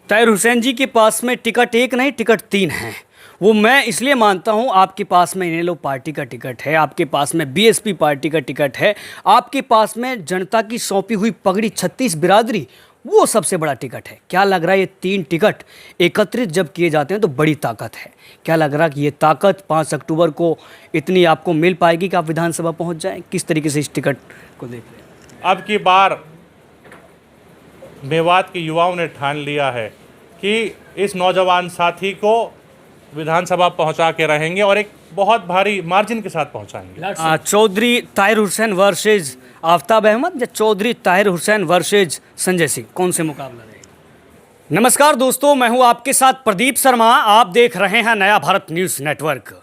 ताहिर हुसैन जी के पास में टिकट एक नहीं, टिकट तीन हैं। वो मैं इसलिए मानता हूँ, आपके पास में इनेलो पार्टी का टिकट है, आपके पास में बीएसपी पार्टी का टिकट है, आपके पास में जनता की सौंपी हुई पगड़ी 36 बिरादरी, वो सबसे बड़ा टिकट है। क्या लग रहा है ये तीन टिकट एकत्रित जब किए जाते हैं तो बड़ी ताकत है? क्या लग रहा है कि ये ताकत 5 अक्टूबर को इतनी आपको मिल पाएगी कि आप विधानसभा पहुंच जाएं? किस तरीके से इस टिकट को देख रहे हैं? अब की बार मेवात के युवाओं ने ठान लिया है कि इस नौजवान साथी को विधानसभा पहुंचा के रहेंगे और एक बहुत भारी मार्जिन के साथ पहुंचाएंगे। चौधरी ताहिर हुसैन वर्सेज आफ्ताब अहमद या चौधरी ताहिर हुसैन वर्सेज संजय सिंह, कौन से मुकाबला रहेगा? नमस्कार दोस्तों, मैं हूं आपके साथ प्रदीप शर्मा। आप देख रहे हैं नया भारत न्यूज़ नेटवर्क।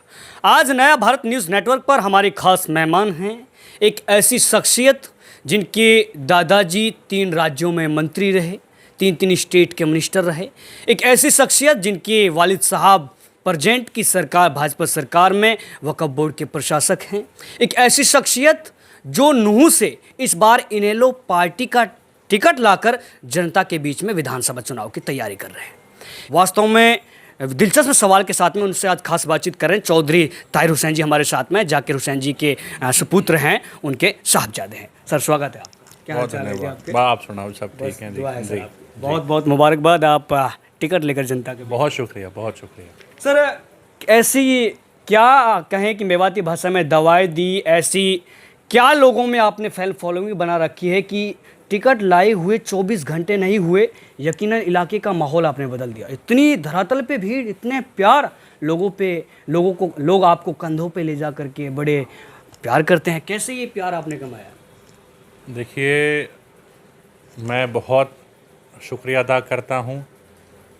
आज नया भारत न्यूज़ नेटवर्क पर हमारे खास मेहमान हैं, एक ऐसी शख्सियत जिनके दादाजी 3 राज्यों में मंत्री रहे, 3 स्टेट के मिनिस्टर रहे। एक ऐसी शख्सियत जिनके वालिद साहब प्रेजेंट की सरकार, भाजपा सरकार में वक्फ बोर्ड के प्रशासक हैं। एक ऐसी शख्सियत जो नूह से इस बार इनेलो पार्टी का टिकट लाकर जनता के बीच में विधानसभा चुनाव की तैयारी कर रहे हैं। वास्तव में दिलचस्प सवाल के साथ में उनसे आज खास बातचीत कर रहे हैं। चौधरी ताहिर हुसैन जी हमारे साथ में, जाकिर हुसैन जी के सुपुत्र हैं, उनके साहबजादे हैं। सर स्वागत है आपका। क्या हाल चाल है आपके? आप सुनाओ, सब ठीक हैं जी। बहुत बहुत मुबारकबाद, आप टिकट लेकर जनता के। बहुत शुक्रिया, बहुत शुक्रिया सर। ऐसी क्या कहें कि मेवाती भाषा में दवाएं दी, ऐसी क्या लोगों में आपने फैन फॉलोइंग बना रखी है कि टिकट लाए हुए 24 घंटे नहीं हुए, यकीनन इलाके का माहौल आपने बदल दिया। इतनी धरातल पे भीड़, इतने प्यार लोग आपको कंधों पे ले जा करके बड़े प्यार करते हैं। कैसे ये प्यार आपने कमाया? देखिए, मैं बहुत शुक्रिया अदा करता हूँ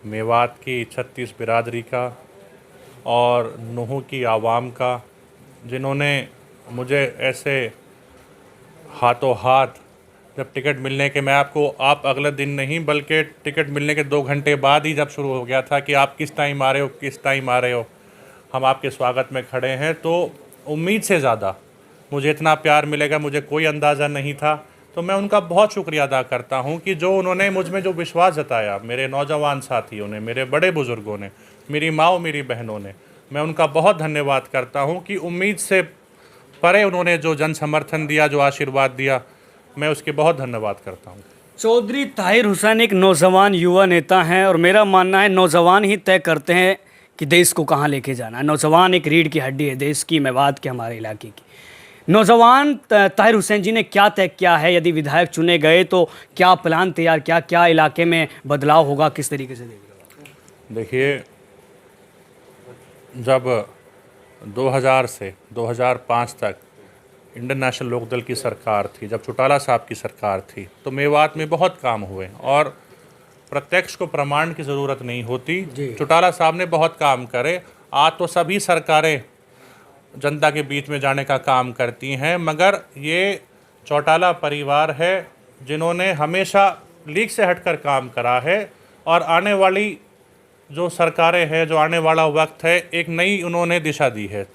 मेवात की 36 बिरादरी का और नूह की आवाम का, जिन्होंने मुझे ऐसे हाथों हाथ जब टिकट मिलने के, मैं आप अगले दिन नहीं बल्कि टिकट मिलने के 2 घंटे बाद ही जब शुरू हो गया था कि आप किस टाइम आ रहे हो, हम आपके स्वागत में खड़े हैं, तो उम्मीद से ज़्यादा मुझे इतना प्यार मिलेगा मुझे कोई अंदाज़ा नहीं था। तो मैं उनका बहुत शुक्रिया अदा करता हूं कि जो उन्होंने मुझ में जो विश्वास जताया, मेरे नौजवान साथियों ने, मेरे बड़े बुज़ुर्गों ने, मेरी माँ, मेरी बहनों ने, मैं उनका बहुत धन्यवाद करता हूं कि उम्मीद से परे उन्होंने जो जन समर्थन दिया, जो आशीर्वाद दिया, मैं उसके बहुत धन्यवाद करता हूँ। चौधरी ताहिर हुसैन एक नौजवान युवा नेता हैं और मेरा मानना है नौजवान ही तय करते हैं कि देश को कहाँ लेके जाना है। नौजवान एक रीढ़ की हड्डी है देश की, मेवात के, हमारे इलाके की। नौजवान ताहिर हुसैन जी ने क्या तय किया है? यदि विधायक चुने गए तो क्या प्लान तैयार किया, क्या इलाके में बदलाव होगा, किस तरीके से देखेगा? देखिए, जब 2000 से 2005 तक इंडियन नेशनल लोकदल की सरकार थी, जब चौटाला साहब की सरकार थी, तो मेवात में बहुत काम हुए और प्रत्यक्ष को प्रमाण की ज़रूरत नहीं होती। चौटाला साहब ने बहुत काम करे। आज तो सभी सरकारें जनता के बीच में जाने का काम करती हैं, मगर ये चौटाला परिवार है जिन्होंने हमेशा लीक से हटकर काम करा है। और आने वाली जो सरकारें हैं, जो आने वाला वक्त है, एक नई उन्होंने दिशा दी है।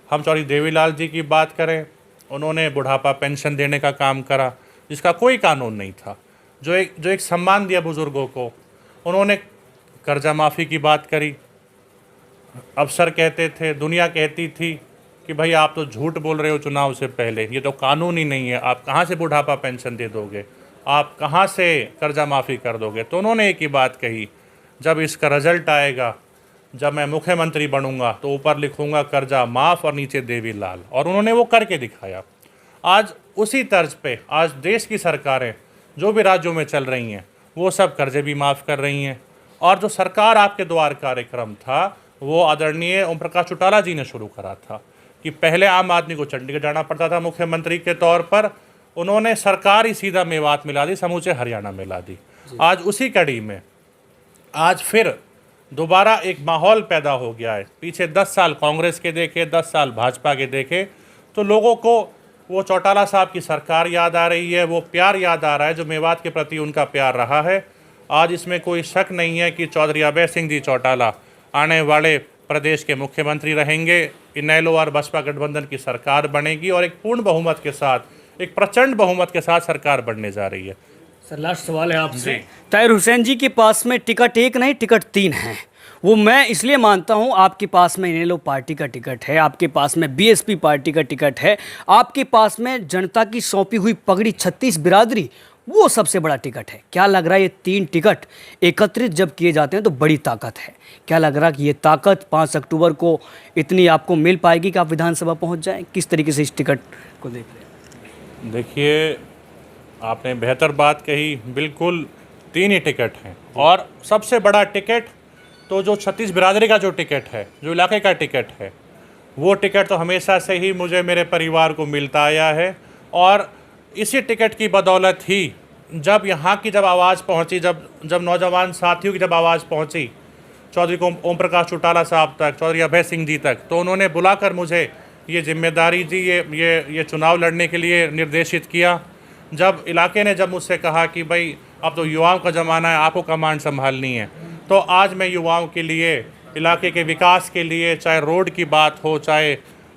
हम चौधरी देवीलाल जी की बात करें, उन्होंने बुढ़ापा पेंशन देने का काम करा जिसका कोई कानून नहीं था, जो एक सम्मान दिया बुज़ुर्गों को। उन्होंने कर्जा माफ़ी की बात करी। अफसर कहते थे, दुनिया कहती थी कि भाई आप तो झूठ बोल रहे हो, चुनाव से पहले ये तो कानून ही नहीं है, आप कहाँ से बुढ़ापा पेंशन दे दोगे, आप कहाँ से कर्जा माफ़ी कर दोगे। तो उन्होंने एक ही बात कही, जब इसका रिजल्ट आएगा, जब मैं मुख्यमंत्री बनूंगा तो ऊपर लिखूंगा कर्जा माफ़ और नीचे देवीलाल, और उन्होंने वो करके दिखाया। आज उसी तर्ज पे आज देश की सरकारें जो भी राज्यों में चल रही हैं, वो सब कर्जे भी माफ़ कर रही हैं। और जो सरकार आपके द्वार कार्यक्रम था, वो आदरणीय ओम प्रकाश चौटाला जी ने शुरू करा था कि पहले आम आदमी को चंडीगढ़ जाना पड़ता था मुख्यमंत्री के तौर पर, उन्होंने सरकार ही सीधा मेवात मिला दी, समूचे हरियाणा मिला दी। आज उसी कड़ी में आज फिर दोबारा एक माहौल पैदा हो गया है। पीछे 10 साल कांग्रेस के देखे, 10 साल भाजपा के देखे, तो लोगों को वो चौटाला साहब की सरकार याद आ रही है, वो प्यार याद आ रहा है जो मेवात के प्रति उनका प्यार रहा है। आज इसमें कोई शक नहीं है कि चौधरी अभय सिंह जी चौटाला आने वाले प्रदेश के मुख्यमंत्री रहेंगे। इनेलो और बसपा गठबंधन की सरकार बनेगी और एक पूर्ण बहुमत के साथ, एक प्रचंड बहुमत के साथ सरकार बनने जा रही है। सर लास्ट सवाल है आपसे। जी। ताहिर हुसैन जी के पास में टिकट एक नहीं टिकट 3 हैं। वो मैं इसलिए मानता हूँ, आपके पास में इनेलो पार्टी का टिकट है, आपके पास में बीएसपी पार्टी का टिकट है, आपके पास में जनता की सौंपी हुई पगड़ी 36 बिरादरी, वो सबसे बड़ा टिकट है। क्या लग रहा है ये 3 टिकट एकत्रित जब किए जाते हैं तो बड़ी ताकत है? क्या लग रहा है कि ये ताकत 5 अक्टूबर को इतनी आपको मिल पाएगी कि आप विधानसभा पहुँच जाएँ? किस तरीके से इस टिकट को देख रहे हैं? देखिए, आपने बेहतर बात कही। बिल्कुल 3 ही टिकट हैं, और सबसे बड़ा टिकट तो जो 36 बिरादरी का जो टिकट है, जो इलाके का टिकट है, वो टिकट तो हमेशा से ही मुझे मेरे परिवार को मिलता आया है। और इसी टिकट की बदौलत ही जब यहाँ की जब आवाज़ पहुँची, जब नौजवान साथियों की जब आवाज़ पहुँची चौधरी ओम प्रकाश चौटाला साहब तक, चौधरी अभय सिंह जी तक, तो उन्होंने बुलाकर मुझे ये जिम्मेदारी दी, ये चुनाव लड़ने के लिए निर्देशित किया। जब इलाके ने जब मुझसे कहा कि भाई अब तो युवाओं का ज़माना है, आपको कमान संभालनी है, तो आज मैं युवाओं के लिए, इलाके के विकास के लिए, चाहे रोड की बात हो, चाहे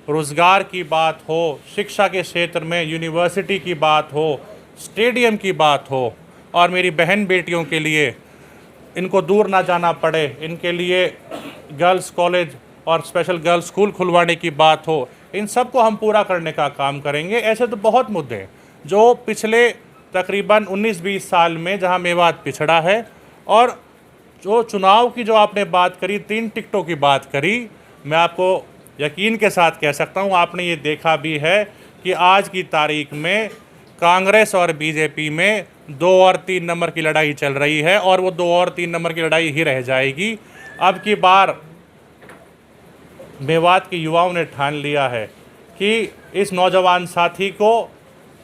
रोज़गार की बात हो, शिक्षा के क्षेत्र में यूनिवर्सिटी की बात हो, स्टेडियम की बात हो, और मेरी बहन बेटियों के लिए इनको दूर ना जाना पड़े, इनके लिए गर्ल्स कॉलेज और स्पेशल गर्ल्स स्कूल खुलवाने की बात हो, इन सब को हम पूरा करने का काम करेंगे। ऐसे तो बहुत मुद्दे हैं जो पिछले तकरीबन 19-20 साल में जहां मेवात पिछड़ा है। और जो चुनाव की जो आपने बात करी, 3 टिकटों की बात करी, मैं आपको यकीन के साथ कह सकता हूं, आपने ये देखा भी है कि आज की तारीख में कांग्रेस और बीजेपी में 2 और 3 नंबर की लड़ाई चल रही है, और वो 2 और 3 नंबर की लड़ाई ही रह जाएगी। अब की बार मेवात के युवाओं ने ठान लिया है कि इस नौजवान साथी को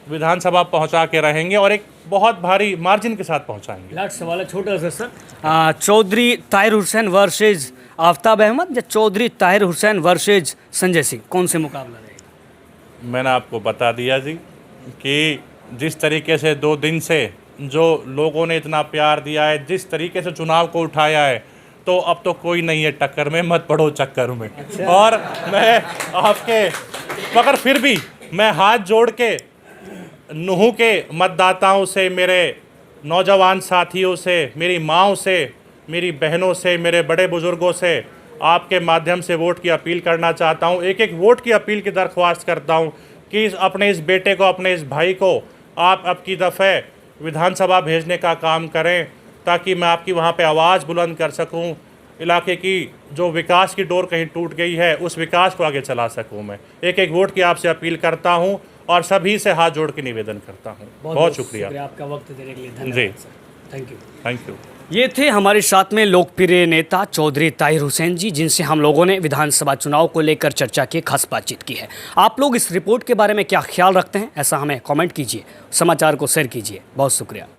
विधानसभा पहुंचा के रहेंगे, और एक बहुत भारी मार्जिन के साथ पहुंचाएंगे। लास्ट सवाल है छोटा सा सर। चौधरी ताहिर हुसैन वर्सेज आफ्ताब अहमद या चौधरी ताहिर हुसैन वर्सेज संजय सिंह, कौन से मुकाबला रहेगा? मैंने आपको बता दिया जी कि जिस तरीके से 2 दिन से जो लोगों ने इतना प्यार दिया है, जिस तरीके से चुनाव को उठाया है, तो अब तो कोई नहीं है टक्कर में, मत पड़ो चक्कर में। और मैं आपके, मगर फिर भी मैं हाथ जोड़ के नूह के मतदाताओं से, मेरे नौजवान साथियों से, मेरी माँओं से, मेरी बहनों से, मेरे बड़े बुज़ुर्गों से आपके माध्यम से वोट की अपील करना चाहता हूँ। एक एक वोट की अपील की दरख्वास्त करता हूँ कि अपने इस बेटे को, अपने इस भाई को आप अब की दफ़े विधानसभा भेजने का काम करें, ताकि मैं आपकी वहाँ पे आवाज़ बुलंद कर सकूँ। इलाके की जो विकास की डोर कहीं टूट गई है, उस विकास को आगे चला सकूँ। मैं एक एक वोट की आपसे अपील करता हूँ, और सभी से हाथ जोड़ के निवेदन करता हूँ। बहुत शुक्रिया आपका वक्त देने के लिए। जी, धन्यवाद। Thank you. Thank you. ये थे हमारे साथ में लोकप्रिय नेता चौधरी ताहिर हुसैन जी, जिनसे हम लोगों ने विधानसभा चुनाव को लेकर चर्चा की, खास बातचीत की है। आप लोग इस रिपोर्ट के बारे में क्या ख्याल रखते हैं, ऐसा हमें कमेंट कीजिए, समाचार को शेयर कीजिए। बहुत शुक्रिया।